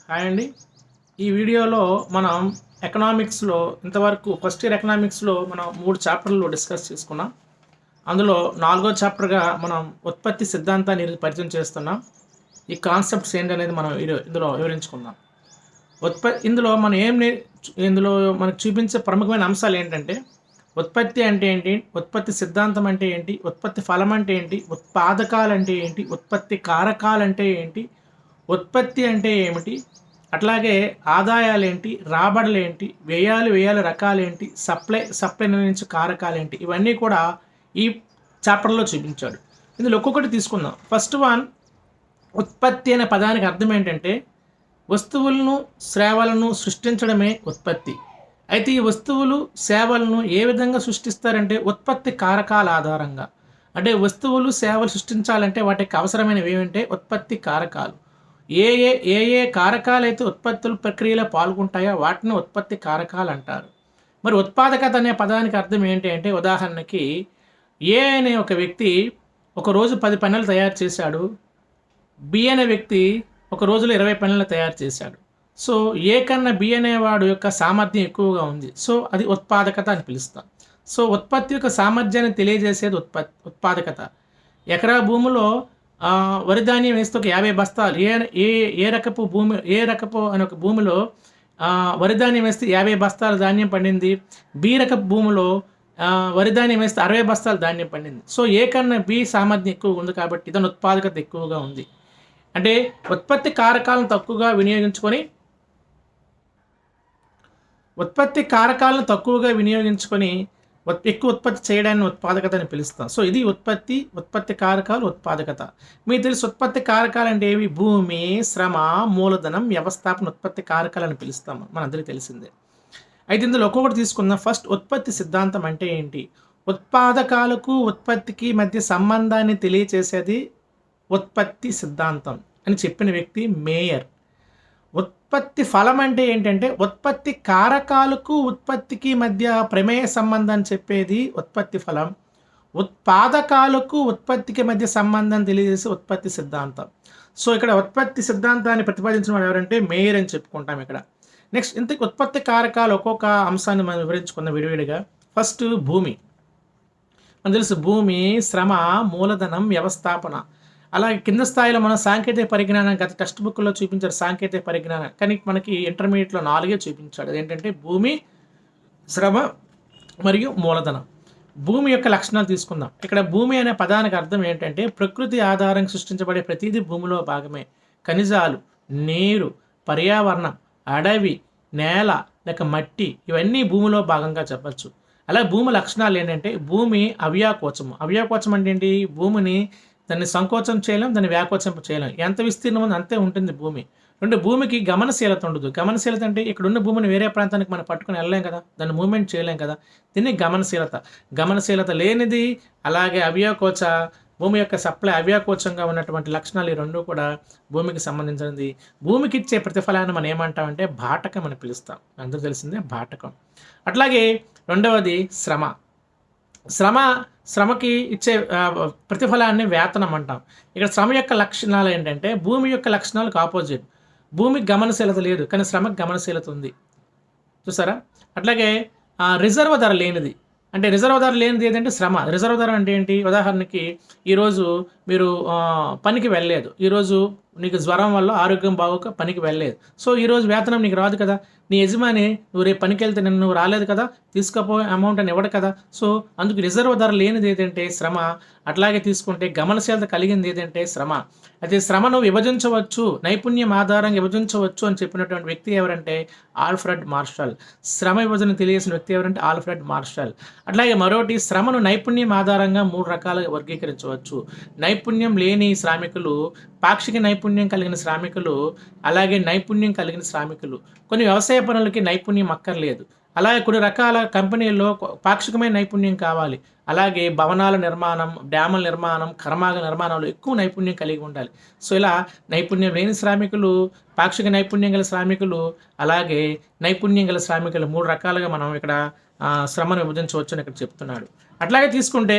Hi అండి. ఈ వీడియోలో మనం ఎకనామిక్స్‌లో ఇంతవరకు ఫస్ట్ ఇయర్ ఎకనామిక్స్‌లో మనం 3 చాప్టర్‌లు డిస్కస్ చేసుకున్నాం. అందులో 4వ చాప్టర్‌గా మనం ఉత్పత్తి సిద్ధాంతాన్ని పరిచయం చేస్తున్నాం. ఈ కాన్సెప్ట్స్ ఏంటనేది మనం ఇందులో వివరించుకుందాం. ఇందులో మనం ఇందులో మనకు చూపించే ప్రముఖమైన అంశాలు ఏంటంటే, ఉత్పత్తి అంటే ఏంటి? ఉత్పత్తి సిద్ధాంతం అంటే ఏంటి? ఉత్పత్తి ఫలం అంటే ఏంటి? ఉత్పాదకాలు అంటే ఏంటి? ఉత్పత్తి కారకాలు అంటే ఏంటి? ఉత్పత్తి అంటే ఏమిటి? అట్లాగే ఆదాయాలేంటి? రాబడులేంటి? వ్యయాల రకాలేంటి? సప్లై నిర్ణయించే కారకాలేంటి? ఇవన్నీ కూడా ఈ చాప్టర్‌లో చూపించాడు. ఇందులో ఒక్కొక్కటి తీసుకుందాం. ఫస్ట్ వన్, ఉత్పత్తి అనే పదానికి అర్థం ఏంటంటే, వస్తువులను, సేవలను సృష్టించడమే ఉత్పత్తి. అయితే ఈ వస్తువులు, సేవలను ఏ విధంగా సృష్టిస్తారంటే ఉత్పత్తి కారకాల ఆధారంగా. అంటే వస్తువులు, సేవలు సృష్టించాలంటే వాటికి అవసరమైనవి ఏమంటే ఉత్పత్తి కారకాలు. ఏ కారకాలైతే ఉత్పత్తుల ప్రక్రియలో పాల్గొంటాయో వాటిని ఉత్పత్తి కారకాలు అంటారు. మరి ఉత్పాదకత అనే పదానికి అర్థం ఏంటి అంటే, ఉదాహరణకి అనే ఒక వ్యక్తి ఒకరోజు 10 పెన్నులు తయారు చేశాడు. అనే వ్యక్తి ఒక రోజులో 20 పెన్నులు తయారు చేశాడు. సో కన్నా అనేవాడు యొక్క సామర్థ్యం ఎక్కువగా ఉంది. సో అది ఉత్పాదకత అని పిలుస్తాం. సో ఉత్పత్తి యొక్క సామర్థ్యాన్ని తెలియజేసేది ఉత్పాదకత. ఎకరా భూమిలో వరి ధాన్యం వేస్తే ఒక 50 బస్తాలు ఏ రకపు అనే ఒక భూమిలో వరి ధాన్యం వేస్తే 50 బస్తాల ధాన్యం పండింది. బి రకపు భూమిలో వరి ధాన్యం వేస్తే 60 బస్తాల ధాన్యం పండింది. సో కన్నా బి సామర్థ్యం ఎక్కువగా ఉంది కాబట్టి దాని ఉత్పాదకత ఎక్కువగా ఉంది. అంటే ఉత్పత్తి కారకాలను తక్కువగా వినియోగించుకొని ఎక్కువ ఉత్పత్తి చేయడాన్ని ఉత్పాదకత అని పిలుస్తాం. సో ఇది ఉత్పత్తి కారకాలు, ఉత్పాదకత. మీకు తెలుసు ఉత్పత్తి కారకాలు అంటే ఏవి? భూమి, శ్రమ, మూలధనం, వ్యవస్థాపన ఉత్పత్తి కారకాలు అని పిలుస్తాం. మనందరికీ తెలిసిందే. అయితే ఇందులో ఒక్కొక్కటి తీసుకుందాం. ఫస్ట్, ఉత్పత్తి సిద్ధాంతం అంటే ఏంటి? ఉత్పాదకాలకు, ఉత్పత్తికి మధ్య సంబంధాన్ని తెలియచేసేది ఉత్పత్తి సిద్ధాంతం అని చెప్పిన వ్యక్తి మేయర్. ఉత్పత్తి ఫలం అంటే ఏంటంటే, ఉత్పత్తి కారకాలకు, ఉత్పత్తికి మధ్య ప్రమేయ సంబంధాన్ని చెప్పేది ఉత్పత్తి ఫలం. ఉత్పాదకాలకు, ఉత్పత్తికి మధ్య సంబంధం తెలియజేసే ఉత్పత్తి సిద్ధాంతం. సో ఇక్కడ ఉత్పత్తి సిద్ధాంతాన్ని ప్రతిపాదించిన వాడు ఎవరంటే మేయర్ అని చెప్పుకుంటాం ఇక్కడ. నెక్స్ట్, ఇంతకు ఉత్పత్తి కారకాలు ఒక్కొక్క అంశాన్ని మనం వివరించుకుందాం విడివిడిగా. ఫస్ట్, భూమి. మనకు తెలుసు భూమి, శ్రమ, మూలధనం, వ్యవస్థాపన. అలాగే కింద స్థాయిలో మనం సాంకేతిక పరిజ్ఞానం గత టెక్స్ట్ బుక్లో చూపించారు. సాంకేతిక పరిజ్ఞానం కానీ మనకి ఇంటర్మీడియట్లో 4 చూపించాడు. అదేంటంటే భూమి, శ్రమ మరియు మూలధనం. భూమి యొక్క లక్షణాలు తీసుకుందాం. ఇక్కడ భూమి అనే పదానికి అర్థం ఏంటంటే, ప్రకృతి ఆధారంగా సృష్టించబడే ప్రతిదీ భూమిలో భాగమే. ఖనిజాలు, నీరు, పర్యావరణం, అడవి, నేల లేక మట్టి ఇవన్నీ భూమిలో భాగంగా చెప్పచ్చు. అలా భూమి లక్షణాలు ఏంటంటే, భూమి అవ్యాకోచము. అవ్యాకోచం అంటే ఏంటి? భూమిని దాన్ని సంకోచం చేయలేం, దాన్ని వ్యాకోచం చేయలేం. ఎంత విస్తీర్ణం ఉంది అంతే ఉంటుంది భూమి. భూమికి గమనశీలత ఉండదు. గమనశీలత అంటే ఇక్కడున్న భూమిని వేరే ప్రాంతానికి మనం పట్టుకుని వెళ్ళలేం కదా, దాన్ని మూవ్మెంట్ చేయలేం కదా, దీన్ని గమనశీలత లేనిది. అలాగే అవ్యాకోచ, భూమి యొక్క అవ్యాకోచంగా ఉన్నటువంటి లక్షణాలు ఈ రెండు కూడా భూమికి సంబంధించినది. భూమికి ఇచ్చే ప్రతిఫలాన్ని మనం ఏమంటామంటే బాటకం అని పిలుస్తాం. అందరూ తెలిసిందే బాటకం. అట్లాగే రెండవది శ్రమకి ఇచ్చే ప్రతిఫలాన్ని వేతనం అంటాం. ఇక్కడ శ్రమ యొక్క లక్షణాలు ఏంటంటే, భూమి యొక్క లక్షణాలకు ఆపోజిట్. భూమికి గమనశీలత లేదు కానీ శ్రమకు గమనశీలత ఉంది. చూసారా? అట్లాగే రిజర్వ్ ధర లేనిది. అంటే రిజర్వ్ ధర లేనిది ఏదంటే శ్రమ. రిజర్వ్ ధర అంటే ఏంటి? ఉదాహరణకి ఈరోజు మీరు పనికి వెళ్ళలేదు. ఈరోజు నీకు జ్వరం వల్ల ఆరోగ్యం బాగోక పనికి వెళ్ళలేదు. సో ఈరోజు వేతనం నీకు రాదు కదా. నీ యజమాని నువ్వు రేపు పనికి వెళ్తే నువ్వు రాలేదు కదా, తీసుకపోయే అమౌంట్ అని ఇవ్వడు కదా. సో అందుకు రిజర్వ్ ధర లేనిది ఏదంటే శ్రమ. అట్లాగే తీసుకుంటే గమనశీలత కలిగింది ఏదంటే శ్రమ. అయితే శ్రమను విభజించవచ్చు, నైపుణ్యం ఆధారంగా విభజించవచ్చు అని చెప్పినటువంటి వ్యక్తి ఎవరంటే ఆల్ఫ్రెడ్ మార్షల్. శ్రమ విభజన తెలియజేసిన వ్యక్తి ఎవరంటే ఆల్ఫ్రెడ్ మార్షల్. అట్లాగే మరోటి, శ్రమను నైపుణ్యం ఆధారంగా 3 రకాలుగా వర్గీకరించవచ్చు. నైపుణ్యం లేని శ్రామికులు, పాక్షిక నైపుణ్యం కలిగిన శ్రామికులు, అలాగే నైపుణ్యం కలిగిన శ్రామికులు. కొన్ని వ్యవసాయ పనులకి నైపుణ్యం అక్కర్లేదు. అలాగే కొన్ని రకాల కంపెనీల్లో పాక్షికమైన నైపుణ్యం కావాలి. అలాగే భవనాల నిర్మాణం, డ్యాముల నిర్మాణం, కర్మాగార నిర్మాణంలో ఎక్కువ నైపుణ్యం కలిగి ఉండాలి. సో ఇలా నైపుణ్యం లేని శ్రామికులు, పాక్షిక నైపుణ్యం గల శ్రామికులు, అలాగే నైపుణ్యం గల శ్రామికులు 3 రకాలుగా మనం ఇక్కడ శ్రమను విభజించవచ్చు అని ఇక్కడ చెప్తున్నాడు. అట్లాగే తీసుకుంటే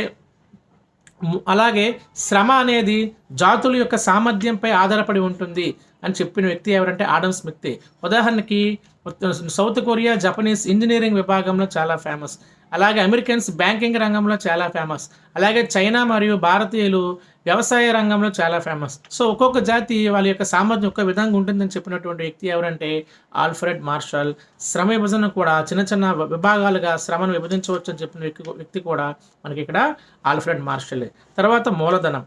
అలాగే శ్రమ అనేది జాతుల యొక్క సామర్థ్యంపై ఆధారపడి ఉంటుంది అని చెప్పిన వ్యక్తి ఎవరంటే ఆడమ్ స్మిత్. ఉదాహరణకి సౌత్ కొరియా, జపనీస్ ఇంజినీరింగ్ విభాగంలో చాలా ఫేమస్. అలాగే అమెరికన్స్ బ్యాంకింగ్ రంగంలో చాలా ఫేమస్. అలాగే చైనా మరియు భారతీయులు వ్యవసాయ రంగంలో చాలా ఫేమస్. సో ఒక్కొక్క జాతి వాళ్ళ యొక్క సామర్థ్యం ఒక్క విధంగా ఉంటుందని చెప్పినటువంటి వ్యక్తి ఎవరంటే ఆల్ఫ్రెడ్ మార్షల్. శ్రమ విభజన కూడా చిన్న చిన్న విభాగాలుగా శ్రమను విభజించవచ్చు అని చెప్పిన వ్యక్తి కూడా మనకి ఇక్కడ ఆల్ఫ్రెడ్ మార్షల్. తర్వాత మూలధనం.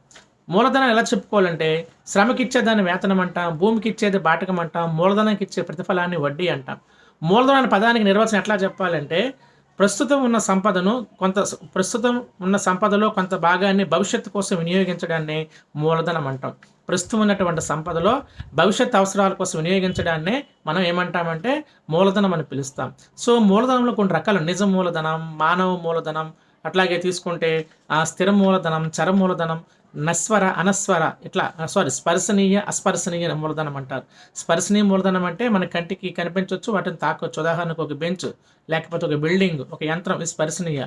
మూలధనం ఎలా చెప్పుకోవాలంటే శ్రమకి ఇచ్చేదాన్ని వేతనం అంటాం, భూమికి ఇచ్చేది బాటకం అంటాం, మూలధనానికి ఇచ్చే ప్రతిఫలాన్ని వడ్డీ అంటాం. మూలధనం అనే పదానికి నిర్వచనం ఎట్లా చెప్పాలంటే ప్రస్తుతం ఉన్న సంపదలో కొంత భాగాన్ని భవిష్యత్తు కోసం వినియోగించడాన్ని మూలధనం అంటాం. ప్రస్తుతం ఉన్నటువంటి సంపదలో భవిష్యత్ అవసరాల కోసం వినియోగించడాన్ని మనం ఏమంటామంటే మూలధనం అని పిలుస్తాం. సో మూలధనంలో కొన్ని రకాలు: నిజ మూలధనం, మానవ మూలధనం, అట్లాగే తీసుకుంటే స్థిర మూలధనం, చర మూలధనం, నస్వర, అనస్వర, స్పర్శనీయ, అస్పర్శనీయ మూలధనం అంటారు. స్పర్శనీయ మూలధనం అంటే మన కంటికి కనిపించవచ్చు, వాటిని తాకొచ్చు. ఉదాహరణకు ఒక బెంచ్, లేకపోతే ఒక బిల్డింగ్, ఒక యంత్రం, ఇది స్పర్శనీయ.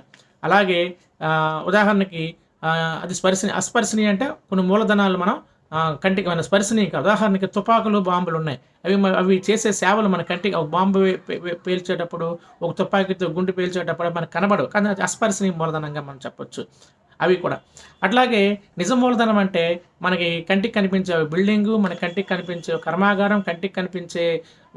అలాగే ఉదాహరణకి అది అస్పర్శనీయ అంటే కొన్ని మూలధనాలు మనం కంటికి మన స్పర్శనీయ కాదు. ఉదాహరణకి తుపాకులు, బాంబులు ఉన్నాయి. అవి చేసే సేవలు మన కంటికి, ఒక బాంబు పేల్చేటప్పుడు, ఒక తుపాకీతో గుండు పేల్చేటప్పుడు మనకు కనబడవు, కానీ అది అస్పర్శనీయ మూలధనంగా మనం చెప్పొచ్చు. అవి కూడా అట్లాగే నిజ మూలధనం అంటే మనకి కంటికి కనిపించే బిల్డింగు, మన కంటికి కనిపించే కర్మాగారం, కంటికి కనిపించే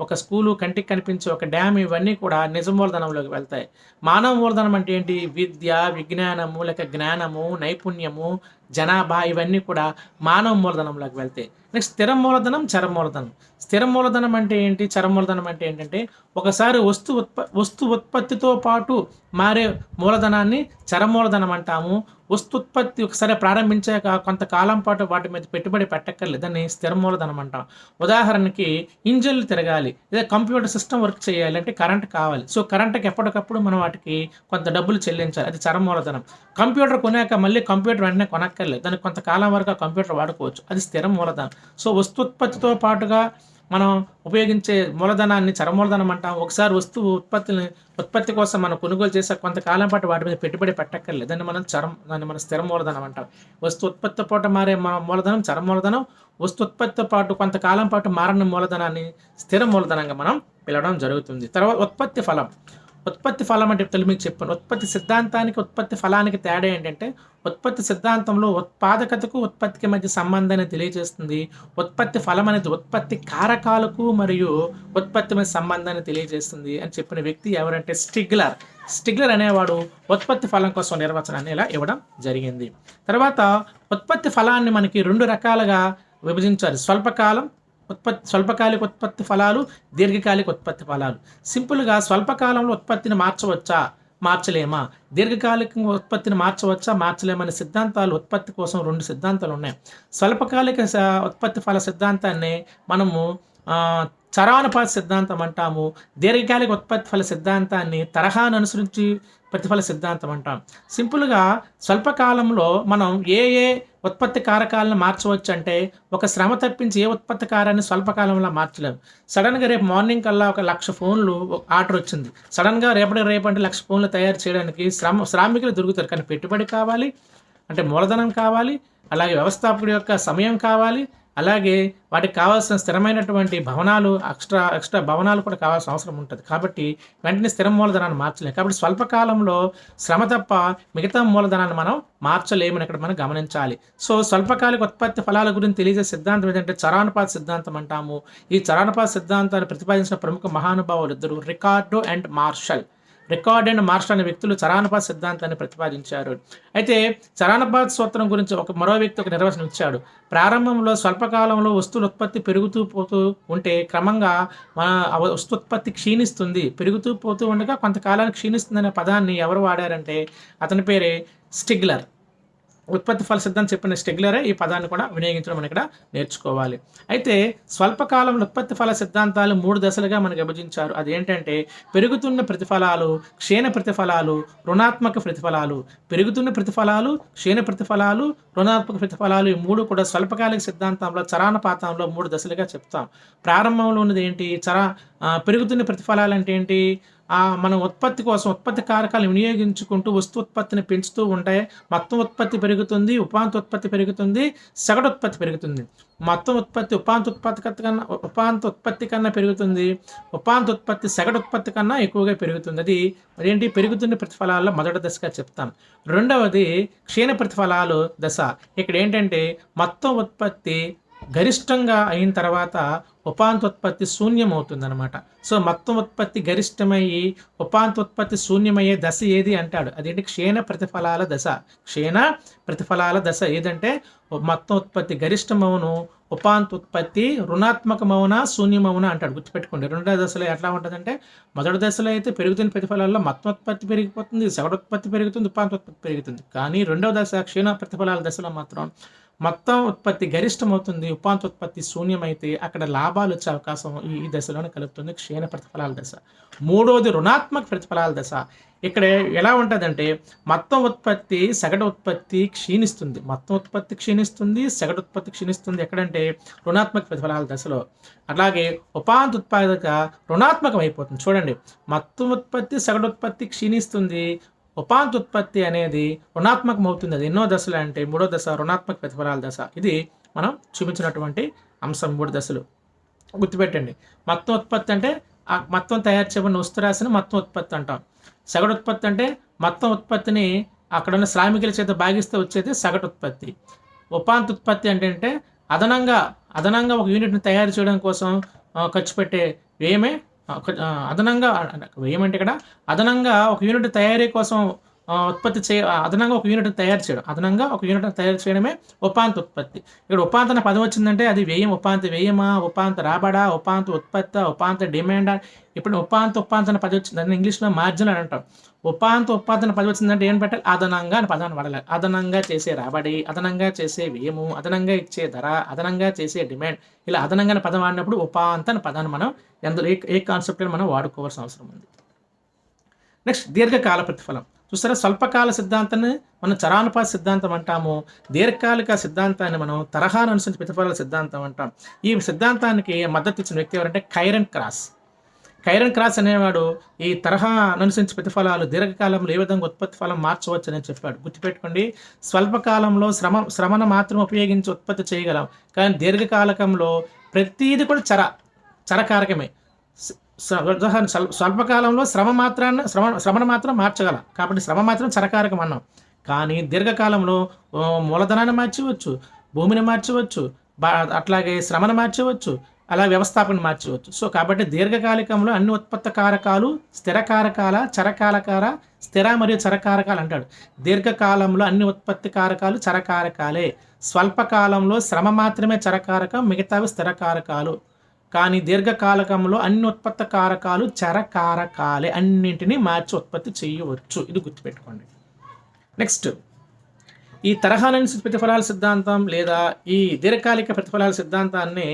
ఒక స్కూలు, కంటికి కనిపించే ఒక డ్యామ్, ఇవన్నీ కూడా నిజ మూలధనంలోకి వెళ్తాయి. మానవ మూలధనం అంటే ఏంటి? విద్య, విజ్ఞానము, లేక జ్ఞానము, నైపుణ్యము, జనాభా, ఇవన్నీ కూడా మానవ మూలధనంలోకి వెళ్తాయి. నెక్స్ట్ స్థిర మూలధనం, చర మూలధనం. స్థిర మూలధనం అంటే ఏంటి? చర మూలధనం అంటే ఏంటంటే ఒకసారి వస్తు ఉత్పత్తితో పాటు మారే మూలధనాన్ని చర మూలధనం అంటాము. వస్తుత్పత్తి ఒకసారి ప్రారంభించాక కొంతకాలం పాటు వాటి మీద పెట్టుబడి పెట్టక్కర్లేదు, దాన్ని స్థిర మూలధనం అంటాం. ఉదాహరణకి ఇంజిన్లు తిరగాలి, లేదా కంప్యూటర్ సిస్టమ్ వర్క్ చేయాలి అంటే కరెంట్ కావాలి. సో కరెంట్కి ఎప్పటికప్పుడు మనం వాటికి కొంత డబ్బులు చెల్లించాలి, అది చర మూలధనం. కంప్యూటర్ కొనాక మళ్ళీ కంప్యూటర్ వెంటనే కొనక్కర్లేదు, దానికి కొంతకాలం వరకు ఆ కంప్యూటర్ వాడుకోవచ్చు, అది స్థిర మూలధనం. సో వస్తుత్పత్తితో పాటుగా మనం ఉపయోగించే మూలధనాన్ని చరమూలధనం అంటాం. ఒకసారి ఉత్పత్తి కోసం మనం కొనుగోలు చేసే కొంతకాలం పాటు వాటి మీద పెట్టుబడి పెట్టక్కర్లేదు, దాన్ని మనం స్థిర మూలధనం అంటాం. ఉత్పత్తితో పాటు మారే మూలధనం చరమూలధనం. ఉత్పత్తితో పాటు కొంతకాలం పాటు మారని మూలధనాన్ని స్థిర మూలధనంగా మనం పిలవడం జరుగుతుంది. తర్వాత ఉత్పత్తి ఫలం. ఉత్పత్తి ఫలం అంటే మీకు చెప్పాను. ఉత్పత్తి సిద్ధాంతానికి ఉత్పత్తి ఫలానికి తేడా ఏంటంటే ఉత్పత్తి సిద్ధాంతంలో ఉత్పాదకతకు ఉత్పత్తికి మధ్య సంబంధాన్ని తెలియజేస్తుంది. ఉత్పత్తి ఫలం అనేది ఉత్పత్తి కారకాలకు మరియు ఉత్పత్తి మధ్య సంబంధాన్ని తెలియజేస్తుంది అని చెప్పిన వ్యక్తి ఎవరంటే స్టిగ్లర్ అనేవాడు ఉత్పత్తి ఫలం కోసం నిర్వచనాన్ని ఇలా ఇవ్వడం జరిగింది. తర్వాత ఉత్పత్తి ఫలాన్ని మనకి 2 రకాలుగా విభజించారు: స్వల్పకాలిక ఉత్పత్తి ఫలాలు, దీర్ఘకాలిక ఉత్పత్తి ఫలాలు. సింపుల్గా స్వల్పకాలంలో ఉత్పత్తిని మార్చవచ్చా, మార్చలేమా, దీర్ఘకాలిక ఉత్పత్తిని మార్చవచ్చా, మార్చలేమనే సిద్ధాంతాలు ఉత్పత్తి కోసం 2 సిద్ధాంతాలు ఉన్నాయి. స్వల్పకాలిక ఉత్పత్తి ఫల సిద్ధాంతాన్ని మనము చరానుపాత సిద్ధాంతం అంటాము. దీర్ఘకాలిక ఉత్పత్తి ఫల సిద్ధాంతాన్ని తరహాను అనుసరించి ప్రతిఫల సిద్ధాంతం అంటాం. సింపుల్గా స్వల్పకాలంలో మనం ఏ ఉత్పత్తి కారకాలను మార్చవచ్చు అంటే ఒక శ్రమ తప్పించి ఏ ఉత్పత్తి కారాన్ని స్వల్పకాలంలో మార్చలేము. సడన్గా రేపు మార్నింగ్ కల్లా 1,00,000 ఫోన్లు ఆర్డర్ వచ్చింది. సడన్గా రేపు అంటే 1,00,000 ఫోన్లు తయారు చేయడానికి శ్రామికులు దొరుకుతారు, కానీ పెట్టుబడి కావాలి, అంటే మూలధనం కావాలి, అలాగే వ్యవస్థాపకుడి యొక్క సమయం కావాలి, అలాగే వాటికి కావాల్సిన స్థిరమైనటువంటి భవనాలు, ఎక్స్ట్రా భవనాలు కూడా కావాల్సిన అవసరం ఉంటుంది. కాబట్టి వెంటనే స్థిర మూలధనాన్ని మార్చలేము. కాబట్టి స్వల్పకాలంలో శ్రమ తప్ప మిగతా మూలధనాన్ని మనం మార్చలేమని ఇక్కడ మనం గమనించాలి. సో స్వల్పకాలిక ఉత్పత్తి ఫలాల గురించి తెలియజే సిద్ధాంతం ఏంటంటే చరానుపాత సిద్ధాంతం అంటాము. ఈ చరానుపాత సిద్ధాంతాన్ని ప్రతిపాదించిన ప్రముఖ మహానుభావులు 2, రికార్డో అండ్ మార్షల్. అనే వ్యక్తులు చరానుపాత సిద్ధాంతాన్ని ప్రతిపాదించారు. అయితే చరానుపాత సూత్రం గురించి మరో వ్యక్తి ఒక నిర్వచనం ఇచ్చాడు. ప్రారంభంలో స్వల్పకాలంలో వస్తువుల ఉత్పత్తి పెరుగుతూ పోతూ ఉంటే క్రమంగా మన వస్తుత్పత్తి క్షీణిస్తుంది, పెరుగుతూ పోతూ ఉండగా కొంతకాలానికి క్షీణిస్తుందనే పదాన్ని ఎవరు వాడారంటే అతని పేరే స్టిగ్లర్. ఉత్పత్తి ఫల సిద్ధాంతం చెప్పిన స్టిగ్లరే ఈ పదాన్ని కూడా వినియోగించడం మనం ఇక్కడ నేర్చుకోవాలి. అయితే స్వల్పకాలంలో ఉత్పత్తి ఫల సిద్ధాంతాలు 3 దశలుగా మనకు విభజించారు. అదేంటంటే పెరుగుతున్న ప్రతిఫలాలు, క్షీణ ప్రతిఫలాలు, రుణాత్మక ప్రతిఫలాలు. పెరుగుతున్న ప్రతిఫలాలు, క్షీణ ప్రతిఫలాలు, రుణాత్మక ప్రతిఫలాలు, ఈ 3 కూడా స్వల్పకాలిక సిద్ధాంతంలో చరానుపాతంలో 3 దశలుగా చెప్తాం. ప్రారంభంలో ఉన్నది ఏంటి? పెరుగుతున్న ప్రతిఫలాలు అంటే ఏంటి? మనం ఉత్పత్తి కోసం ఉత్పత్తి కారకాలను వినియోగించుకుంటూ వస్తు ఉత్పత్తిని పెంచుతూ ఉంటే మొత్తం ఉత్పత్తి పెరుగుతుంది, ఉపాంత ఉత్పత్తి పెరుగుతుంది, సగటు ఉత్పత్తి పెరుగుతుంది. మొత్తం ఉత్పత్తి ఉపాంత ఉత్పత్తి కన్నా పెరుగుతుంది, ఉపాంత ఉత్పత్తి సగటు ఉత్పత్తి కన్నా ఎక్కువగా పెరుగుతుంది. అది ఏంటి? పెరుగుతున్న ప్రతిఫలాల్లో మొదటి దశగా చెప్తాం. రెండవది క్షీణ ప్రతిఫలాలు దశ. ఇక్కడ ఏంటంటే మొత్తం ఉత్పత్తి గరిష్టంగా అయిన తర్వాత ఉపాంతోత్పత్తి శూన్యమవుతుందన్నమాట. సో మొత్తం ఉత్పత్తి గరిష్టమయ్యి ఉపాంతోత్పత్తి శూన్యమయ్యే దశ ఏది అంటాడు? అదేంటి? క్షీణ ప్రతిఫలాల దశ. క్షీణ ప్రతిఫలాల దశ ఏదంటే మొత్తం ఉత్పత్తి గరిష్టమవును, ఉపాంతోత్పత్తి రుణాత్మకమవునా శూన్యమవునా అంటాడు. గుర్తుపెట్టుకోండి. రెండో దశలో ఎట్లా ఉంటుందంటే మొదటి దశలో అయితే పెరుగుతున్న ప్రతిఫలాల్లో మొత్తం ఉత్పత్తి పెరిగిపోతుంది, సగటుత్పత్తి పెరుగుతుంది, ఉపాంతోత్పత్తి పెరుగుతుంది. కానీ రెండవ దశ క్షీణ ప్రతిఫలాల దశలో మాత్రం మొత్తం ఉత్పత్తి గరిష్టమవుతుంది, ఉపాంతోత్పత్తి శూన్యమైతే అక్కడ లాభాలు వచ్చే అవకాశం ఈ దశలోనే కలుగుతుంది. క్షీణ ప్రతిఫలాల దశ. మూడోది రుణాత్మక ప్రతిఫలాల దశ. ఇక్కడ ఎలా ఉంటుందంటే మొత్తం ఉత్పత్తి సగటు ఉత్పత్తి క్షీణిస్తుంది, మొత్తం ఉత్పత్తి క్షీణిస్తుంది, సగటు ఉత్పత్తి క్షీణిస్తుంది. ఎక్కడంటే రుణాత్మక ప్రతిఫలాల దశలో. అలాగే ఉపాంత ఉత్పాదక రుణాత్మకం అయిపోతుంది. చూడండి, మొత్తం ఉత్పత్తి సగటు ఉత్పత్తి క్షీణిస్తుంది, ఉపాంత ఉత్పత్తి అనేది రుణాత్మకం అవుతుంది. అది ఎన్నో దశలు అంటే మూడో దశ రుణాత్మక ప్రతిఫలాల దశ. ఇది మనం చూపించినటువంటి అంశం. 3 దశలు గుర్తుపెట్టండి. మొత్తం ఉత్పత్తి అంటే మొత్తం తయారు చేయబడిన వస్తురాశిని మొత్తం ఉత్పత్తి అంటాం. సగటు ఉత్పత్తి అంటే మొత్తం ఉత్పత్తిని అక్కడ ఉన్న శ్రామికుల చేత భాగిస్తే వచ్చేది సగటు ఉత్పత్తి. ఉపాంత ఉత్పత్తి అంటే అదనంగా ఒక యూనిట్ని తయారు చేయడం కోసం ఖర్చు పెట్టే వ్యయమే అదనంగా. ఏమంటే ఇక్కడ అదనంగా ఒక యూనిట్ తయారీ కోసం అదనంగా ఒక యూనిట్ తయారు చేయడమే ఉపాంత ఉత్పత్తి. ఇక్కడ ఉపాంత అనే పదం వచ్చిందంటే అది వ్యయం. ఉపాంత వ్యయమా, ఉపాంత రాబడా, ఉపాంత ఉత్పత్తి, ఉపాంత డిమాండ్. ఇప్పుడు ఉపాంత అనే పదం వచ్చింది, దాన్ని ఇంగ్లీష్లో మార్జిన్ అని అంటాం. ఉపాంత అనే పదం వచ్చిందంటే ఏం పెట్టాలి? అదనంగా అని పదాన్ని వాడాలి. అదనంగా చేసే రాబడి, అదనంగా చేసే వ్యయము, అదనంగా ఇచ్చే ధర, అదనంగా చేసే డిమాండ్, ఇలా అదనంగా పదం వాడినప్పుడు ఉపాంత అనే పదాన్ని మనం ఎందులో ఏ కాన్సెప్ట్ మనం వాడుకోవాల్సిన అవసరం ఉంది. నెక్స్ట్ దీర్ఘకాల ప్రతిఫలం. చూస్తారా, స్వల్పకాల సిద్ధాంతాన్ని మనం చరానుపాత సిద్ధాంతం అంటాము, దీర్ఘకాలిక సిద్ధాంతాన్ని మనం తరహాను అనుసరించి ప్రతిఫలాల సిద్ధాంతం అంటాం. ఈ సిద్ధాంతానికి మద్దతు ఇచ్చిన వ్యక్తి ఎవరంటే కైరన్ క్రాస్ అనేవాడు ఈ తరహా అనుసరించి ప్రతిఫలాలు దీర్ఘకాలంలో ఏ విధంగా ఉత్పత్తి ఫలం మార్చవచ్చు అని చెప్పాడు. గుర్తుపెట్టుకోండి, స్వల్పకాలంలో శ్రమను మాత్రం ఉపయోగించి ఉత్పత్తి చేయగలం, కానీ దీర్ఘకాలకంలో ప్రతిదీ కూడా చరకారకమే. స్వల్పకాలంలో శ్రమను మాత్రం మార్చగల, కాబట్టి శ్రమ మాత్రం చరకారకం అన్నాం. కానీ దీర్ఘకాలంలో మూలధనాన్ని మార్చవచ్చు, భూమిని మార్చవచ్చు, అట్లాగే శ్రమను మార్చవచ్చు, అలా వ్యవస్థాపన మార్చవచ్చు. సో కాబట్టి దీర్ఘకాలికంలో అన్ని ఉత్పత్తి కారకాలు స్థిర కారకాల, చరకారకాల, స్థిర మరియు చరకారకాలు అంటాడు. దీర్ఘకాలంలో అన్ని ఉత్పత్తి కారకాలు చరకారకాలే, స్వల్పకాలంలో శ్రమ మాత్రమే చరకారకం, మిగతావి స్థిర కారకాలు. కానీ దీర్ఘకాలకంలో అన్ని ఉత్పత్తి కారకాలు చరకారకాలే, అన్నింటినీ మార్చి ఉత్పత్తి చేయవచ్చు. ఇది గుర్తుపెట్టుకోండి. నెక్స్ట్, ఈ తరహా నుంచి ప్రతిఫలాల సిద్ధాంతం లేదా ఈ దీర్ఘకాలిక ప్రతిఫలాల సిద్ధాంతాన్ని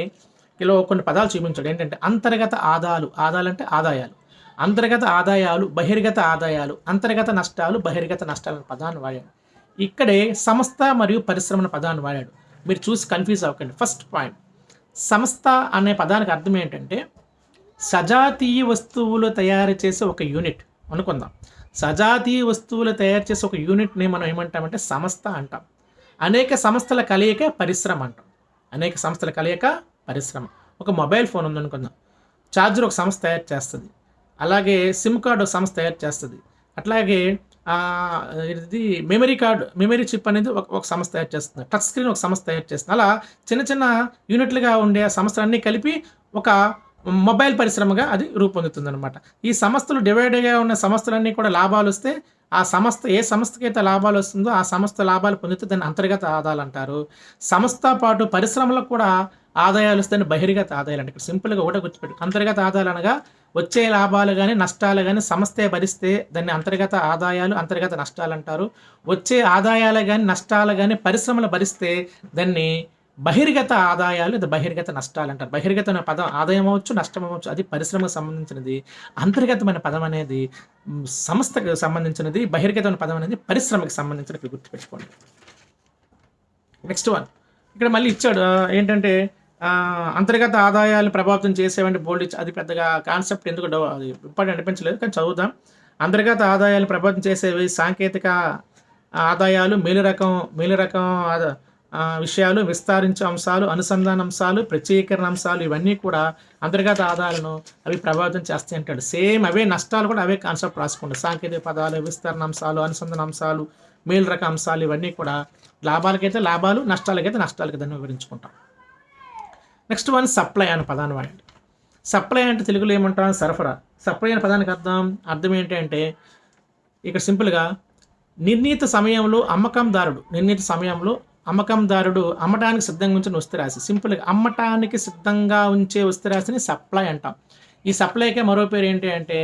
ఇలా కొన్ని పదాలు చూపించాడు. ఏంటంటే అంతర్గత ఆదాలంటే ఆదాయాలు, అంతర్గత ఆదాయాలు, బహిర్గత ఆదాయాలు, అంతర్గత నష్టాలు, బహిర్గత నష్టాలు అనే పదాన్ని వాడాడు. ఇక్కడే సంస్థ మరియు పరిశ్రమ పదాన్ని వాడాడు. మీరు చూసి కన్ఫ్యూజ్ అవ్వకండి. ఫస్ట్ పాయింట్, సంస్థ అనే పదానికి అర్థం ఏంటంటే సజాతీయ వస్తువులు తయారు చేసే ఒక యూనిట్ అనుకుందాం. సజాతీయ వస్తువులు తయారు చేసే ఒక యూనిట్ని మనం ఏమంటామంటే సంస్థ అంటాం. అనేక సంస్థల కలయిక పరిశ్రమ అంటాం. అనేక సంస్థల కలయిక పరిశ్రమ. ఒక మొబైల్ ఫోన్ ఉందనుకుందాం, ఛార్జర్ ఒక సంస్థ తయారు చేస్తుంది, అలాగే సిమ్ కార్డు ఒక సంస్థ తయారు చేస్తుంది, అట్లాగే ఇది మెమరీ చిప్ అనేది ఒక సంస్థ తయారు చేస్తుంది, టచ్ స్క్రీన్ ఒక సంస్థ తయారు చేస్తుంది. అలా చిన్న చిన్న యూనిట్లుగా ఉండే సంస్థలన్నీ కలిపి ఒక మొబైల్ పరిశ్రమగా అది రూపొందుతుంది అనమాట. ఈ సంస్థలు డివైడ్గా ఉన్న సంస్థలన్నీ కూడా లాభాలు వస్తే ఆ సంస్థ ఏ సంస్థకైతే లాభాలు వస్తుందో ఆ సంస్థ లాభాలు పొందితే దాన్ని అంతర్గత ఆదాయాలు అంటారు. సంస్థ పాటు పరిశ్రమలకు కూడా ఆదాయాలు వస్తే బహిర్గత ఆదాయాలు అంటే. ఇక్కడ సింపుల్గా ఒకటే గుర్తుపెట్టు, అంతర్గత ఆదాయాలు అనగా వచ్చే లాభాలు కానీ నష్టాలు కానీ సంస్థే భరిస్తే దాన్ని అంతర్గత ఆదాయాలు, అంతర్గత నష్టాలు అంటారు. వచ్చే ఆదాయాలు కానీ నష్టాలు కానీ పరిశ్రమలు భరిస్తే దాన్ని బహిర్గత ఆదాయాలు లేదా బహిర్గత నష్టాలు అంటారు. బహిర్గతమైన పదం ఆదాయం అవ్వచ్చు, నష్టం అవ్వచ్చు, అది పరిశ్రమకు సంబంధించినది. అంతర్గతమైన పదం అనేది సంస్థకు సంబంధించినది, బహిర్గతమైన పదం అనేది పరిశ్రమకు సంబంధించినది. గుర్తుపెట్టుకోండి. నెక్స్ట్ వన్, ఇక్కడ మళ్ళీ ఇచ్చాడు ఏంటంటే అంతర్గత ఆదాయాలను ప్రభావితం చేసేవంటి బోల్డ్ అది పెద్దగా కాన్సెప్ట్ ఎందుకు అది ఇంపార్టెంట్ అనిపించలేదు, కానీ చదువుదాం. అంతర్గత ఆదాయాలు ప్రభావితం చేసేవి సాంకేతిక ఆదాయాలు, మేలు రకం విషయాలు, విస్తరించే అంశాలు, అనుసంధాన అంశాలు, ప్రత్యేకరణ అంశాలు, ఇవన్నీ కూడా అంతర్గత ఆదాయాలను అవి ప్రభావితం చేస్తాయి అంటాడు. సేమ్ అవే నష్టాలు కూడా అవే కాన్సెప్ట్ రాసుకోండి. సాంకేతిక పదాలు, విస్తరణ అంశాలు, అనుసంధాన అంశాలు, మేలు రకం అంశాలు, ఇవన్నీ కూడా లాభాలకైతే లాభాలు, నష్టాలకైతే నష్టాలకి దాన్ని వివరించుకుంటాం. నెక్స్ట్ వన్ సప్లై అనే పదాన్ని వాడండి. సప్లై అంటే తెలుగులో ఏమంటాం? సరఫరా. సప్లై అనే పదానికి అర్థం ఏంటి అంటే ఇక్కడ సింపుల్గా నిర్ణీత సమయంలో అమ్మకందారుడు అమ్మటానికి సిద్ధంగా ఉంచిన వస్తురాశి. సింపుల్గా అమ్మటానికి సిద్ధంగా ఉంచే వస్తురాశిని సప్లై అంటాం. ఈ సప్లైకే మరో పేరు ఏంటి అంటే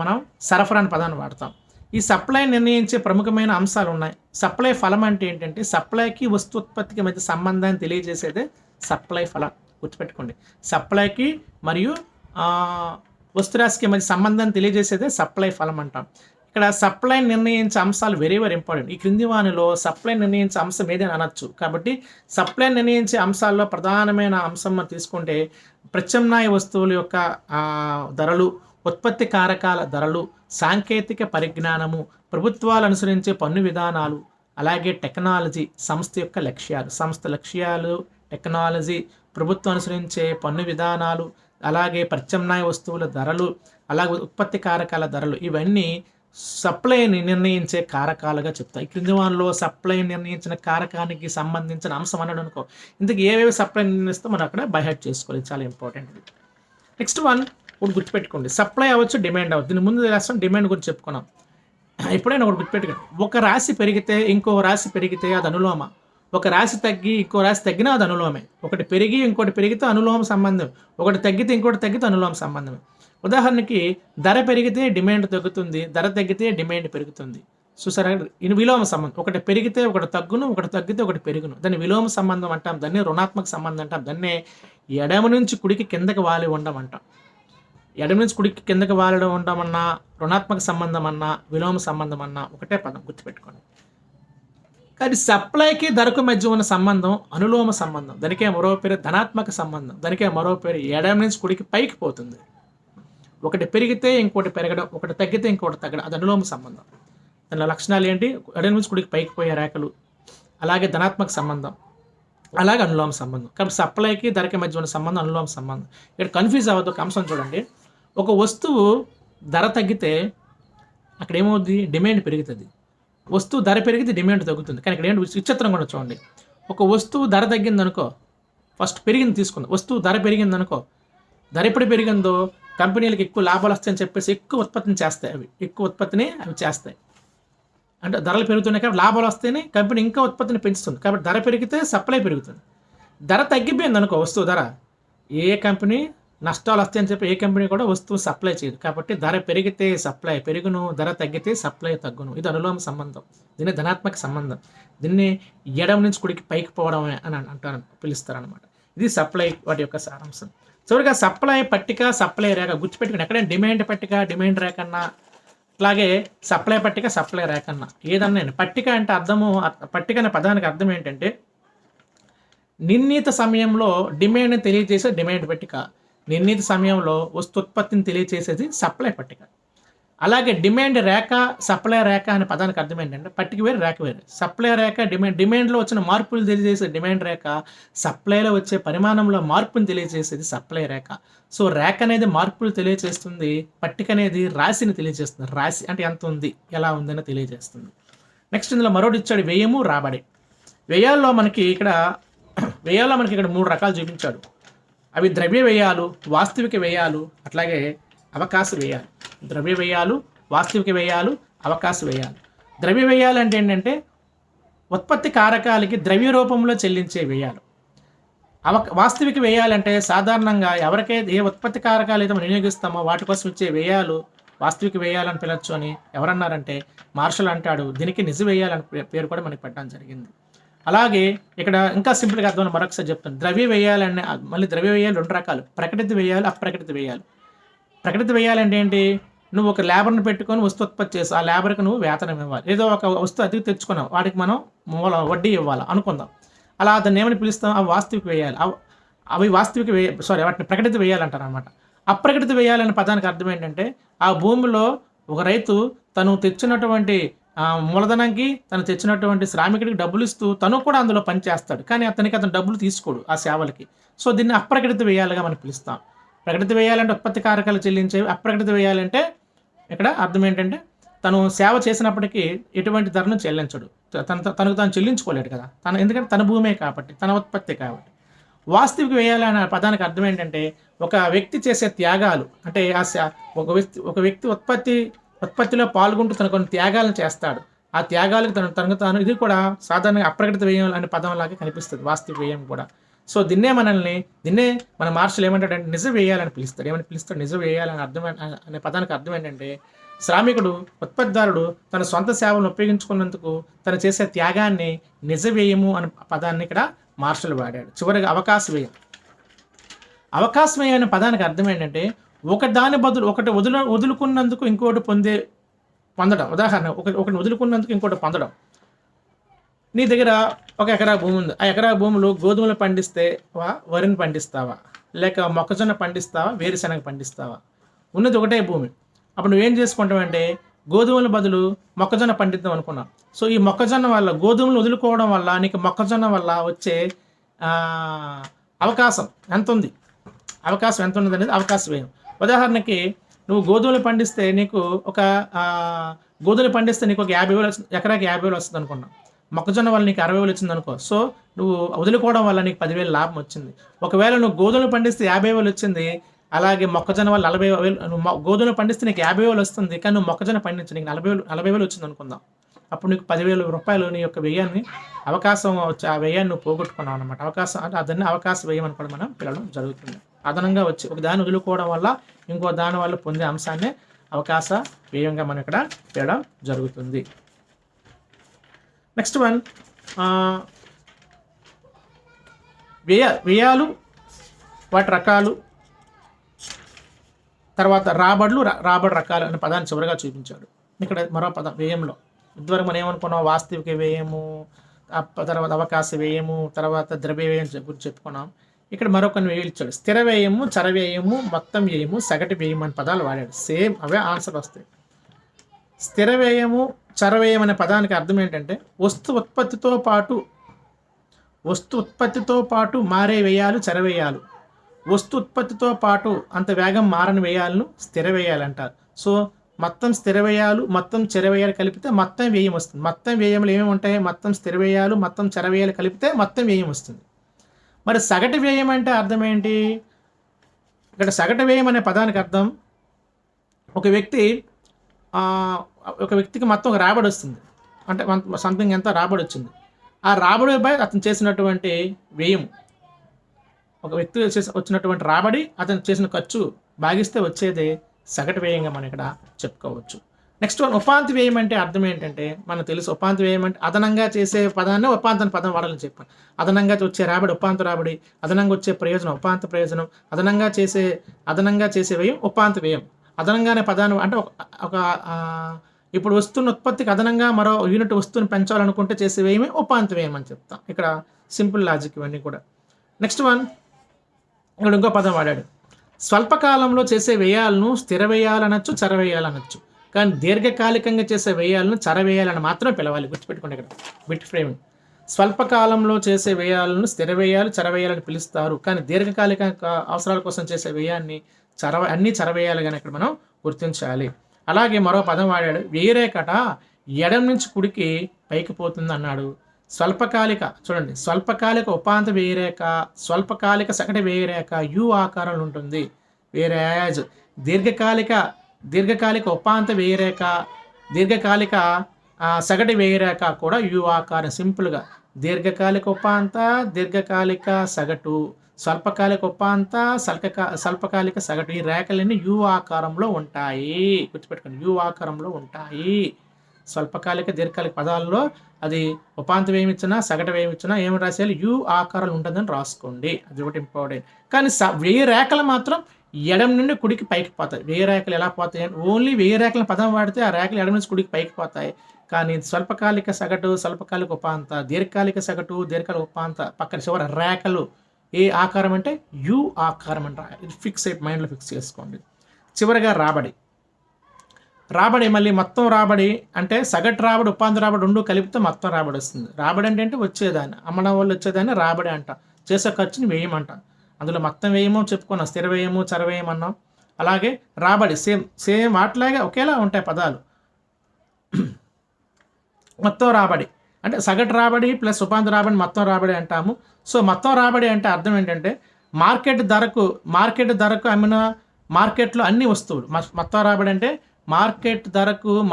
మనం సరఫరా అనే పదాన్ని వాడతాం. ఈ సప్లై నిర్ణయించే ప్రముఖమైన అంశాలు ఉన్నాయి. సప్లై ఫలం అంటే ఏంటంటే సప్లైకి వస్తు ఉత్పత్తికి మధ్య సంబంధాన్ని తెలియజేసేదే సప్లై ఫలం. గుర్తుపెట్టుకోండి, సప్లైకి మరియు వస్తురాశికి మధ్య సంబంధాన్ని తెలియజేసేదే సప్లై ఫలం అంటాం. ఇక్కడ సప్లై నిర్ణయించే అంశాలు వెరీ ఇంపార్టెంట్. ఈ క్రింది వానిలో సప్లై నిర్ణయించే అంశం ఏదైనా అనొచ్చు. కాబట్టి సప్లై నిర్ణయించే అంశాల్లో ప్రధానమైన అంశం మనం తీసుకుంటే ప్రత్యామ్నాయ వస్తువుల యొక్క ధరలు, ఉత్పత్తి కారకాల ధరలు, సాంకేతిక పరిజ్ఞానము, ప్రభుత్వాలు అనుసరించే పన్ను విధానాలు, అలాగే టెక్నాలజీ, సంస్థ లక్ష్యాలు, టెక్నాలజీ, ప్రభుత్వం అనుసరించే పన్ను విధానాలు, అలాగే ప్రత్యామ్నాయ వస్తువుల ధరలు, అలాగే ఉత్పత్తి కారకాల ధరలు, ఇవన్నీ సప్లైని నిర్ణయించే కారకాలుగా చెప్తాయి. ఈ క్రింది వానిలో సప్లై నిర్ణయించిన కారకానికి సంబంధించిన అంశం అన్నాడు అనుకో, ఇంతకు ఏవేవి సప్లై నిర్ణయిస్తే మనం అక్కడ బైహెడ్ చేసుకోవాలి. చాలా ఇంపార్టెంట్. నెక్స్ట్ వన్ ఒకటి గుర్తుపెట్టుకోండి, సప్లై అవ్వచ్చు, డిమాండ్ అవ్వచ్చు. దీని ముందు రాష్ట్రం డిమాండ్ గురించి చెప్పుకున్నాం. ఎప్పుడైనా ఒకటి గుర్తుపెట్టుకోండి, ఒక రాశి పెరిగితే ఇంకో రాశి పెరిగితే అది అనులోమ, ఒక రాశి తగ్గి ఇంకో రాశి తగ్గినా అది అనులోమే. ఒకటి పెరిగి ఇంకోటి పెరిగితే అనులోమ సంబంధం, ఒకటి తగ్గితే ఇంకోటి తగ్గితే అనులోమ సంబంధం. ఉదాహరణకి ధర పెరిగితే డిమాండ్ తగ్గుతుంది, ధర తగ్గితే డిమాండ్ పెరుగుతుంది. చూసారా, ఇది విలోమ సంబంధం. ఒకటి పెరిగితే ఒకటి తగ్గును, ఒకటి తగ్గితే ఒకటి పెరుగును. దాన్ని విలోమ సంబంధం అంటాం, దాన్ని రుణాత్మక సంబంధం అంటాం. దాన్నే ఎడమ నుంచి కుడికి కిందకి వాలి ఉండడం అంటాం. ఎడమ నుంచి కుడికి కిందకి వాలడం ఉండమన్నా, రుణాత్మక సంబంధం అన్నా, విలోమ సంబంధం అన్నా ఒకటే పదం, గుర్తుపెట్టుకోండి. కానీ సప్లైకి ధరకు మధ్య ఉన్న సంబంధం అనులోమ సంబంధం. దానికే మరో పేరు ధనాత్మక సంబంధం. దానికే మరో పేరు ఎడమ నుంచి కుడికి పైకి పోతుంది. ఒకటి పెరిగితే ఇంకోటి పెరగడం, ఒకటి తగ్గితే ఇంకోటి తగ్గడం, అది అనులోమ సంబంధం. దాని లక్షణాలు ఏంటి? ఎడమ నుంచి కుడికి పైకి పోయే రేఖలు, అలాగే ధనాత్మక సంబంధం, అలాగే అనులోమ సంబంధం. కాబట్టి సప్లైకి ధరకి మధ్య ఉన్న సంబంధం అనులోమ సంబంధం. ఇక్కడ కన్ఫ్యూజ్ అవ్వద్దు. ఒక అంశం చూడండి, ఒక వస్తువు ధర తగ్గితే అక్కడ ఏమవుద్ది? డిమాండ్ పెరుగుతుంది. వస్తువు ధర పెరిగితే డిమాండ్ తగ్గుతుంది. కానీ ఇక్కడ ఏంటి విచిత్రం కూడా చూడండి, ఒక వస్తువు ధర తగ్గింది అనుకో, ఫస్ట్ పెరిగింది తీసుకుంది, వస్తువు ధర పెరిగింది అనుకో, ధర ఎప్పుడు పెరిగిందో కంపెనీలకు ఎక్కువ లాభాలు వస్తాయని చెప్పేసి ఎక్కువ ఉత్పత్తిని చేస్తాయి. ఎక్కువ ఉత్పత్తిని చేస్తాయి. అంటే ధరలు పెరుగుతున్నాయి కాబట్టి లాభాలు వస్తేనే కంపెనీ ఇంకా ఉత్పత్తిని పెంచుతుంది. కాబట్టి ధర పెరిగితే సప్లై పెరుగుతుంది. ధర తగ్గిపోయింది అనుకో, వస్తువు ధర, ఏ కంపెనీ నష్టాలు వస్తాయని చెప్పి ఏ కంపెనీ కూడా వస్తువు సప్లై చేయదు. కాబట్టి ధర పెరిగితే సప్లై పెరుగును, ధర తగ్గితే సప్లై తగ్గును. ఇది అనులోమ సంబంధం. దీన్ని ధనాత్మక సంబంధం. దీన్ని ఎడమ నుంచి కుడికి పైకి పోవడం అని పిలుస్తారనమాట. ఇది సప్లై వాటి యొక్క సారాంశం. చివరిగా సప్లై పట్టిక, సప్లై రేఖ గుర్తుపెట్టుకుని ఎక్కడైనా డిమాండ్ పట్టిక, డిమాండ్ రేఖ అన్నా, అట్లాగే సప్లై పట్టిక, సప్లై రేఖ అన్నా ఏదన్నా. పట్టిక అంటే పట్టిక అనే పదానికి అర్థం ఏంటంటే నిర్ణీత సమయంలో డిమాండ్ని తెలియజేసే డిమాండ్ పట్టిక, నిర్ణీత సమయంలో వస్తుత్పత్తిని తెలియజేసేది సప్లై పట్టిక. అలాగే డిమాండ్ రేఖ, సప్లై రేఖ అనే పదానికి అర్థం ఏంటంటే పట్టిక వేరు, రేఖ వేరు. సప్లై రేఖ డిమాండ్లో వచ్చిన మార్పులు తెలియజేసే డిమాండ్ రేఖ, సప్లైలో వచ్చే పరిమాణంలో మార్పుని తెలియజేసేది సప్లై రేఖ. సో రేఖ అనేది మార్పులు తెలియజేస్తుంది, పట్టిక అనేది రాశిని తెలియజేస్తుంది. రాశి అంటే ఎంత ఉంది, ఎలా ఉందని తెలియజేస్తుంది. నెక్స్ట్ ఇందులో మరొకటి ఇచ్చాడు, వ్యయము, రాబడి. వ్యయాల్లో మనకి ఇక్కడ 3 రకాలు చూపించాడు. అవి ద్రవ్య వ్యయాలు, వాస్తవిక వ్యయాలు, అట్లాగే అవకాశ వ్యయాలు. ద్రవ్య వ్యయాలు, వాస్తవిక వ్యయాలు, అవకాశ వ్యయాలు. ద్రవ్య వ్యయాలు అంటే ఏంటంటే ఉత్పత్తి కారకాలకి ద్రవ్య రూపంలో చెల్లించే వ్యయాలు. వాస్తవిక వ్యయాలంటే సాధారణంగా ఎవరికైతే ఏ ఉత్పత్తి కారకాలు అయితే మనం వినియోగిస్తామో వాటి కోసం ఇచ్చే వ్యయాలు వాస్తవిక వ్యయాలని పిలవచ్చు అని ఎవరన్నారంటే మార్షల్ అంటాడు. దీనికి నిజ వ్యయాలని పేరు కూడా మనకి పెట్టడం జరిగింది. అలాగే ఇక్కడ ఇంకా సింపుల్గా అర్థం మరొకసారి చెప్తాను. ద్రవ్య వ్యయాలనే మళ్ళీ ద్రవ్య వ్యయాలు 2 రకాలు, ప్రకటిత వ్యయాలు, అప్రకటిత వ్యయాలు. ప్రకటిత వ్యయాలు అంటే ఏంటి? నువ్వు ఒక లేబర్ని పెట్టుకొని వస్తువు ఉత్పత్తి చేసి ఆ లేబర్కి నువ్వు వేతనం ఇవ్వాలి. ఏదో ఒక వస్తువు అతికి తెచ్చుకున్నావు, వాటికి మనం వడ్డీ ఇవ్వాలి అనుకుందాం. అలా దాన్ని ఏమని పిలుస్తాం? అవి వాస్తవిక వ్యయాలు. అవి వాస్తవిక వాటిని ప్రకటిత వ్యయాలు అంటారనమాట. అప్రకటిత వ్యయాలనే పదానికి అర్థం ఏంటంటే, ఆ భూమిలో ఒక రైతు తను తెచ్చినటువంటి మూలధనంకి, తను తెచ్చినటువంటి శ్రామికుడికి డబ్బులిస్తూ తను కూడా అందులో పని చేస్తాడు. కానీ అతను డబ్బులు తీసుకోడు ఆ సేవలకి. సో, దీన్ని అప్రకటిత వ్యయాలుగా మనం పిలుస్తాం. ప్రకటిత వ్యయాలంటే ఉత్పత్తి కారకాలు చెల్లించేవి. అప్రకటిత వ్యయాలంటే ఇక్కడ అర్థం ఏంటంటే, తను సేవ చేసినప్పటికీ ఎటువంటి ధరను చెల్లించడు. తనకు తాను చెల్లించుకోలేడు కదా! ఎందుకంటే తన భూమే కాబట్టి, తన ఉత్పత్తి కాబట్టి. వాస్తవిక వ్యయాలు అనే పదానికి అర్థం ఏంటంటే, ఒక వ్యక్తి చేసే త్యాగాలు అంటే ఒక వ్యక్తి ఉత్పత్తిలో పాల్గొంటూ తను కొన్ని త్యాగాలను చేస్తాడు. ఆ త్యాగాలకు తనకు తాను ఇది కూడా సాధారణంగా అప్రకటిత వ్యయం అనే పదంలాగా కనిపిస్తుంది వాస్తవిక వ్యయం కూడా. సో, దీన్నే మన మార్షల్ ఏమంటాడంటే నిజ వ్యయాలని పిలుస్తాడు. ఏమని పిలుస్తాడు? నిజ వ్యయాలని అనే పదానికి అర్థం ఏంటంటే, శ్రామికుడు, ఉత్పత్తిదారుడు తన సొంత సేవలను ఉపయోగించుకున్నందుకు తను చేసే త్యాగాన్ని నిజ వ్యయము అనే పదాన్ని ఇక్కడ మార్షల్ వాడాడు. చివరిగా అవకాశ వ్యయం. అవకాశ వ్యయం అనే పదానికి అర్థం ఏంటంటే, ఒకటి వదులుకున్నందుకు ఇంకోటి పొందడం. ఉదాహరణ, ఒకటి వదులుకున్నందుకు ఇంకోటి పొందడం. నీ దగ్గర 1 ఎకరా భూమి ఉంది. ఆ ఎకరా భూమిలో గోధుమలు పండిస్తేవా, వరిని పండిస్తావా, లేక మొక్కజొన్న పండిస్తావా, వేరుశనగ పండిస్తావా? ఉన్నది ఒకటే భూమి. అప్పుడు నువ్వేం చేసుకుంటావంటే, గోధుమల బదులు మొక్కజొన్న పండిద్దాం అనుకున్నావు. సో, ఈ మొక్కజొన్న వల్ల, గోధుమలు వదులుకోవడం వల్ల నీకు మొక్కజొన్న వల్ల వచ్చే అవకాశం ఎంతుంది? అవకాశం ఎంత ఉన్నదనేది అవకాశ వ్యయం. ఉదాహరణకి, నువ్వు గోధుమలు పండిస్తే నీకు ఒక 50,000 ఎకరాకి 50,000 వస్తుంది అనుకున్నావు. మొక్కజొన్న వల్ల నీకు 60,000 వచ్చింది అనుకో. సో, నువ్వు వదులుకోవడం వల్ల నీకు 10,000 లాభం వచ్చింది. ఒకవేళ నువ్వు గోధుమలు పండిస్తే 50,000 వచ్చింది, అలాగే మొక్కజొన్న వల్ల 40,000, నువ్వు గోధుమలు పండిస్తే నీకు 50,000 వస్తుంది, కానీ నువ్వు మొక్కజొన్న పండించి నీకు 40,000 వచ్చింది అనుకుందాం. అప్పుడు నీకు 10,000 రూపాయలు నీ యొక్క వ్యయాన్ని, ఆ వ్యయాన్ని నువ్వు పోగొట్టుకున్నావు అనమాట. అవకాశం అంటే అదన్నీ అవకాశ వ్యయం అని కూడా మనం పిలవడం జరుగుతుంది. అదనంగా వచ్చి ఒక దాన్ని వదులుకోవడం వల్ల ఇంకో దాని వల్ల పొందే అంశాన్ని అవకాశ వ్యయంగా మనం ఇక్కడ పిలవడం జరుగుతుంది. నెక్స్ట్ వన్, వ్యయాలు, వాటి రకాలు, తర్వాత రాబడి రకాలు అనే పదాన్ని చివరిగా చూపించాడు. ఇక్కడ మరో పదం వ్యయంలో. ఇదివరకు మనం ఏమనుకున్నాం? వాస్తవిక వ్యయము, తర్వాత అవకాశ వ్యయము, తర్వాత ద్రవ్య వ్యయం గురించి చెప్పుకున్నాం. ఇక్కడ మరొకరిని వ్యయాలు ఇచ్చాడు. స్థిర వ్యయము, చర వ్యయము, మొత్తం వ్యయము, సగటు వ్యయం అనే పదాలు వాడాడు. సేమ్ అవే ఆన్సర్ వస్తాయి. స్థిర వ్యయము, చర వ్యయం అనే పదానికి అర్థం ఏంటంటే, వస్తు ఉత్పత్తితో పాటు మారే వ్యయాలు చర వ్యయాలు. వస్తు ఉత్పత్తితో పాటు అంత వేగం మారని వ్యయాలను స్థిర వ్యయాలు అంటారు. సో, మొత్తం స్థిర వ్యయాలు, మొత్తం చర వ్యయాలు కలిపితే మొత్తం వ్యయం వస్తుంది. మొత్తం వ్యయంలో ఏమేమి ఉంటాయి? మొత్తం స్థిర వ్యయాలు, మొత్తం చర వ్యయాలు కలిపితే మొత్తం వ్యయం వస్తుంది. మరి సగటు వ్యయం అంటే అర్థం ఏంటి? ఇక్కడ సగటు వ్యయం అనే పదానికి అర్థం, ఒక వ్యక్తికి మొత్తం ఒక రాబడి వస్తుంది, అంటే సంథింగ్ ఎంత రాబడి వచ్చింది. ఆ రాబడిపై అతను చేసినటువంటి వ్యయం, ఒక వ్యక్తి వచ్చినటువంటి రాబడి అతను చేసిన ఖర్చు భాగిస్తే వచ్చేదే సగటు వ్యయంగా మనం ఇక్కడ చెప్పుకోవచ్చు. నెక్స్ట్ వన్, ఉపాంత వ్యయం అంటే అర్థం ఏంటంటే, మనకు తెలుసు ఉపాంత వ్యయం అంటే అదనంగా చేసే పదాన్ని ఉపాంత పదం వాడాలని చెప్పాను. అదనంగా వచ్చే రాబడి ఉపాంత రాబడి, అదనంగా వచ్చే ప్రయోజనం ఉపాంత ప్రయోజనం, అదనంగా చేసే వ్యయం ఉపాంత వ్యయం. అదనంగానే పదాన్ని అంటే ఇప్పుడు వస్తున్న ఉత్పత్తికి అదనంగా మరో యూనిట్ వస్తువుని పెంచాలనుకుంటే చేసే వ్యయమే ఉపాంత వ్యయం అని చెప్తాం. ఇక్కడ సింపుల్ లాజిక్ ఇవన్నీ కూడా. నెక్స్ట్ వన్, ఇక్కడ ఇంకో పదం వాడాడు. స్వల్పకాలంలో చేసే వ్యయాలను స్థిర వ్యయాలు అనొచ్చు, చర వ్యయాలు అనొచ్చు. కానీ దీర్ఘకాలికంగా చేసే వ్యయాలను చర వ్యయాలను మాత్రమే పిలవాలి. గుర్తుపెట్టుకోండి ఇక్కడ బిట్ ఫ్రేమింగ్. స్వల్పకాలంలో చేసే వ్యయాలను స్థిర వ్యయాలు, చర వ్యయాలను పిలుస్తారు. కానీ దీర్ఘకాలిక అవసరాల కోసం చేసే వ్యయాన్ని అన్ని చర వ్యయాలుగానే ఇక్కడ మనం గుర్తించాలి. అలాగే మరో పదం వాడాడు. వ్యయరేఖట ఎడం నుంచి కుడికి పైకి పోతుంది అన్నాడు. స్వల్పకాలిక ఉపాంత వ్యయరేఖ, స్వల్పకాలిక సగటు వ్యయరేఖ యు ఆకారంలో ఉంటుంది. వేరేజ్ దీర్ఘకాలిక ఉపాంత వ్యయరేఖ, దీర్ఘకాలిక సగటు వ్యయరేఖ కూడా యు ఆకారం. సింపుల్గా దీర్ఘకాలిక ఉపాంత, దీర్ఘకాలిక సగటు, స్వల్పకాలిక ఉపాంత, స్వల్పకాలిక సగటు, ఈ రేఖలన్నీ యు ఆకారంలో ఉంటాయి. గుర్తుపెట్టుకోండి, యు ఆకారంలో ఉంటాయి. స్వల్పకాలిక దీర్ఘకాలిక పదాల్లో అది ఉపాంత వ్యయం ఇచ్చినా సగటు వ్యయం ఇచ్చినా ఏమి రాసేయాలి? యు ఆకారంలో ఉంటుందని రాసుకోండి. అది ఒకటి ఇంపార్టెంట్. కానీ వెయ్యి రేఖలు మాత్రం ఎడం నుండి కుడికి పైకి పోతాయి. వెయ్యి రేఖలు ఎలా పోతాయి? ఓన్లీ వెయ్యి రేఖల పదం వాడితే ఆ రేఖలు ఎడం నుంచి కుడికి పైకి పోతాయి. కానీ స్వల్పకాలిక సగటు, స్వల్పకాలిక ఉపాంత, దీర్ఘకాలిక సగటు, దీర్ఘకాలిక ఉపాంత పక్కన చివరి రేఖలు ఏ ఆకారం అంటే యు ఆకారం అంట. ఇది ఫిక్స్ అయి మైండ్లో ఫిక్స్ చేసుకోండి. చివరిగా రాబడి మళ్ళీ మొత్తం రాబడి అంటే సగటు రాబడి ఉపాంత రాబడి రెండు కలిపితే మొత్తం రాబడి వస్తుంది. రాబడి అంటే వచ్చేదాన్ని, అమ్మడం వల్ల వచ్చేదాన్ని రాబడి అంట. చేసే ఖర్చుని వ్యయమంట. అందులో మొత్తం వ్యయమో చెప్పుకున్నాం, స్థిర వ్యయము చర వ్యయం అన్నాం. అలాగే రాబడి సేమ్ వాటిలాగే ఒకేలా ఉంటాయి పదాలు. మొత్తం రాబడి అంటే సగటు రాబడి ప్లస్ ఉపాంత రాబడి మొత్తం రాబడి అంటాము. సో మొత్తం రాబడి అంటే అర్థం ఏంటంటే మార్కెట్ ధరకు అమ్మిన మార్కెట్లో అన్ని వస్తువులు మొత్తం రాబడి అంటే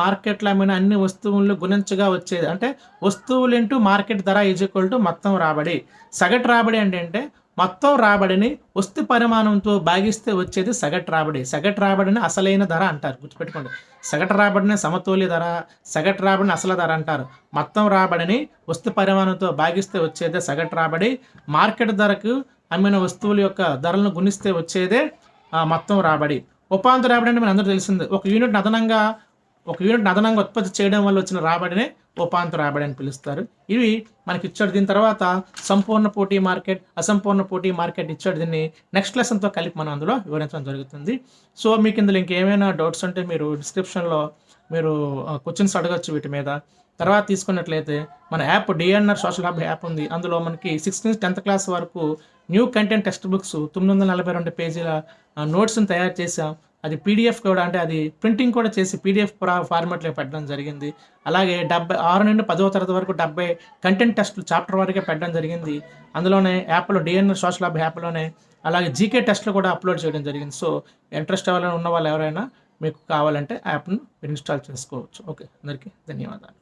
మార్కెట్లో అమ్మిన అన్ని వస్తువులు గుణించగా వచ్చేది. అంటే వస్తువులు ఇంటూ మార్కెట్ ధర ఈజ్ ఈక్వల్ టు మొత్తం రాబడి. సగటు రాబడి అంటే మొత్తం రాబడిని వస్తు పరిమాణంతో భాగిస్తే వచ్చేది సగటు రాబడి. సగటు రాబడిని అసలైన ధర అంటారు, గుర్తుపెట్టుకోండి. సగటు రాబడిని సమతౌల్య ధర, సగటు రాబడిని అసలు ధర అంటారు. మొత్తం రాబడిని వస్తు పరిమాణంతో భాగిస్తే వచ్చేదే సగటు రాబడి. మార్కెట్ ధరకు అమ్మిన వస్తువుల యొక్క ధరలను గుణిస్తే వచ్చేదే మొత్తం రాబడి. ఉపాంత రాబడి అంటే మన అందరూ తెలిసింది. ఒక యూనిట్ అదనంగా ఉత్పత్తి చేయడం వల్ల వచ్చిన రాబడినే ఉపాంత రాబడి అని పిలుస్తారు. ఇవి మనకి ఇచ్చాడు. దీని తర్వాత సంపూర్ణ పోటీ మార్కెట్, అసంపూర్ణ పోటీ మార్కెట్ ఇచ్చాడు. దీన్ని నెక్స్ట్ లెసన్తో కలిపి మనం అందులో వివరించడం జరుగుతుంది. సో మీకు ఇందులో ఇంకేమైనా డౌట్స్ ఉంటే మీరు డిస్క్రిప్షన్లో మీరు క్వశ్చన్స్ అడగచ్చు వీటి మీద. తర్వాత తీసుకున్నట్లయితే మన app DNR social hub app ఉంది. అందులో మనకి 6th నుంచి 10th క్లాస్ వరకు న్యూ కంటెంట్ టెక్స్ట్ బుక్స్ 942 పేజీల నోట్స్ని తయారు చేసాం. అది పీడిఎఫ్ కూడా, అంటే అది ప్రింటింగ్ కూడా చేసి పీడిఎఫ్ ఫార్మాట్లో పెట్టడం జరిగింది. అలాగే 6 నుండి 10వ తరగతి వరకు 70 కంటెంట్ టెస్టులు చాప్టర్ వరకే పెట్టడం జరిగింది. అందులోనే యాప్లో డిఎన్ఆర్ సోషల్ హబ్ యాప్లోనే అలాగే జీకే టెస్ట్లు కూడా అప్లోడ్ చేయడం జరిగింది. సో ఇంట్రెస్ట్ ఉన్న వాళ్ళు ఎవరైనా మీకు కావాలంటే యాప్ను ఇన్స్టాల్ చేసుకోవచ్చు. ఓకే, అందరికీ ధన్యవాదాలు.